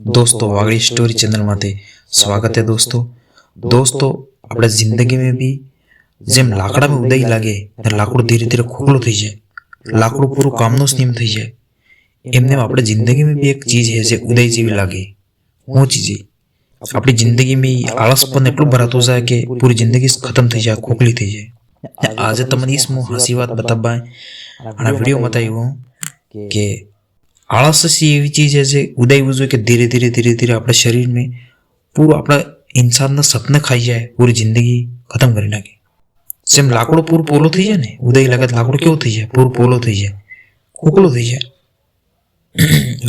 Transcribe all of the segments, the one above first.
दोस्तों Wagdi story channel माते स्वागत है। दोस्तों अपने जिंदगी में भी जेम लाकड़ा में उदाई लागे लाकड़ू धीरे धीरे खोखलो थई जाए, लाकड़ू पूરું કામનો સ્નીમ થઈ જાય, એમને આપણે જિંદગી में भी एक चीज है જે ઉદય જેવી લાગે। वो चीज આપણી જિંદગી में આળસપન એટલું ભરાતું જાય કે પૂરી જિંદગી ખતમ થઈ જાય, ખોખલી થઈ જાય। આજે તમને इसमें हसी बात बताबा અને વિડિયો બતાવ્યો કે आलस सी एवी चीज है जो उदय वजह के धीरे धीरे अपने शरीर में पूरा अपना इंसान ना सपने खाई जाए, पूरी जिंदगी खत्म कर नाखे। सेम लाकड़ो पूर पोलो थी जाए ने उदय लगे लाकड़ो क्यों थी जाए, पूर पोलो थी जाए, खोखलो थी जाए।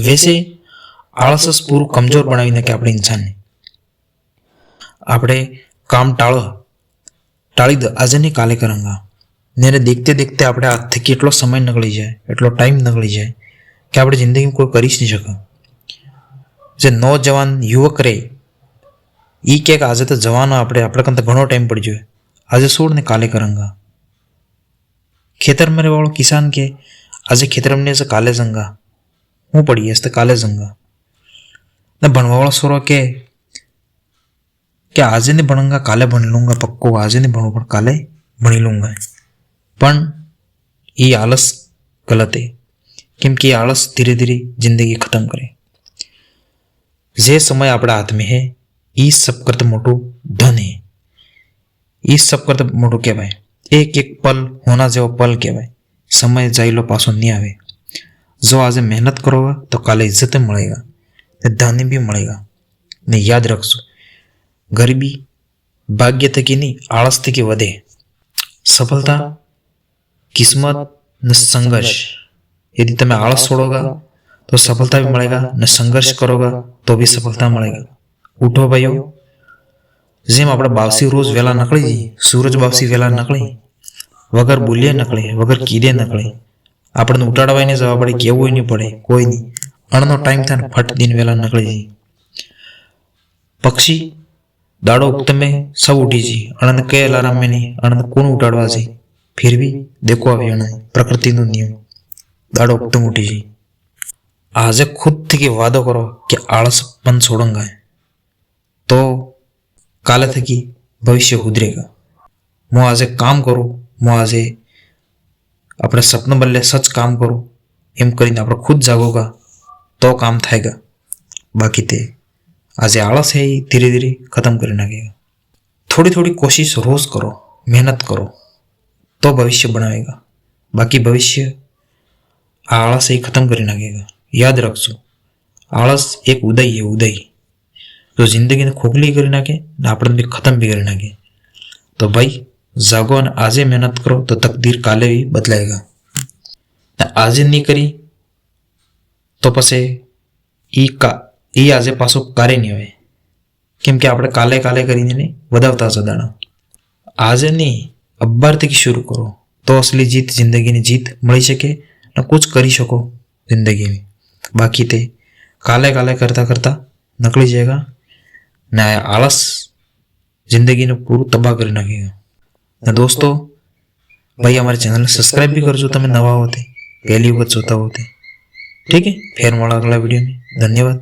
वैसे आलस पूરું कमजोर बनावी नाखे अपने इंसान ने। आपणे काम टाળી दो, आज नहीं काले करूंगा ने देखते देखते अपने हाथ थी કેટલો समय निकली जाए, એટલો टाइम निकली जाए कि આપણે जिंदगी में कोई कर नहीं શકે। જે નોજવાન યુવક રે એ કે આજે તો જવાનો આપણે કરતા ઘણો ટાઈમ પડી ગયો, આજે છોડ ને કાલે કરાંગા। ખેતર में રહેવાળો કિસાન કે આજે ખેતર में से काले जंगा, હું પડી હશે તો કાલે જંગા। ને ભણવાવાળો છોરો કે આજે नहीं ભણંગા કાલે ભણી લूंगा, पक्को આજે नहीं ભણું પણ કાલે ભણી લूंगा। પણ એ આલસ गलत है, केम कि आलस धीरे धीरे जिंदगी खत्म करे। जे समय अपना हाथ में है ये सब करते मोटो धन है, ये सब करते मोटो कहवाय। एक एक पल होना जो पल कहवाय, समय जाइलो पासो नहीं आवे। जो आज मेहनत करोगा तो काले इज्जत मिलेगा, धन भी मिलेगा। ने याद रखो गरीबी भाग्य थकी नहीं आलस थकी वधे। सफलता किस्मत न संघर्ष, यदि तुम्हें आलस छोड़ोगा तो सफलता भी मिलेगा, न संघर्ष करोगा तो भी सफलता मिलेगा। उठो भाइयों, जेम अपने बावसी रोज वेला नकली जी, सूरज बावसी वेला नकली, वगर बोलिए नकले, वगर कीदे नकले। आपने उठाड़वाई ने जवाब पड़े, केवू नहीं पड़े, कोई नहीं। अणनो टाइम था फट दिन वेला नकली जी। पक्षी दाड़ो उगते में सब उठी जी, अणन के अलार्म में नहीं, अणन कौन उठाड़वा जी। फिर भी देखो अभी प्रकृति नो नियम दाड़ो उगतम उठी जी। आज खुद थी वादो करो कि आलसपन छोड़ूंगा तो काले थकी भविष्य सुधरेगा। मैं आज काम करूँ, मैं आज अपने सपन बदले सच काम करूँ, एम करीने आप खुद जागोगा तो काम थाएगा। बाकी ते आज आलस है धीरे धीरे खत्म कर नाखेगा। थोड़ी थोड़ी कोशिश रोज करो, मेहनत करो तो भविष्य बनाएगा। बाकी भविष्य आलस ही खत्म कर नाखेगा। याद रखो आलस एक उदय है, उदय जो जिंदगी ने खोखली कर नाखे, आपने भी खत्म भी कर नाखे। तो भाई जागो और आज मेहनत करो तो तकदीर काले भी बदलाएगा। आज नहीं करी तो पछे ई आज पासो कार्य नहीं होय, केम के आपणे काले काले करीने वधावता जदाणा। आज नहीं अब्बार थी शुरू करो तो असली जीत जिंदगी ने जीत मळी शके न कुछ करी सको जिंदगी में। बाकी ते काले काले करता करता निकली जाएगा न आलस जिंदगी ने पूरा तबाह कर नाखेगा। दोस्तों भाई हमारे चैनल सब्सक्राइब भी करजो, तमे नवा होते पहली वक्त जोता होते। ठीक है, फिर મળા अगला वीडियो में। धन्यवाद।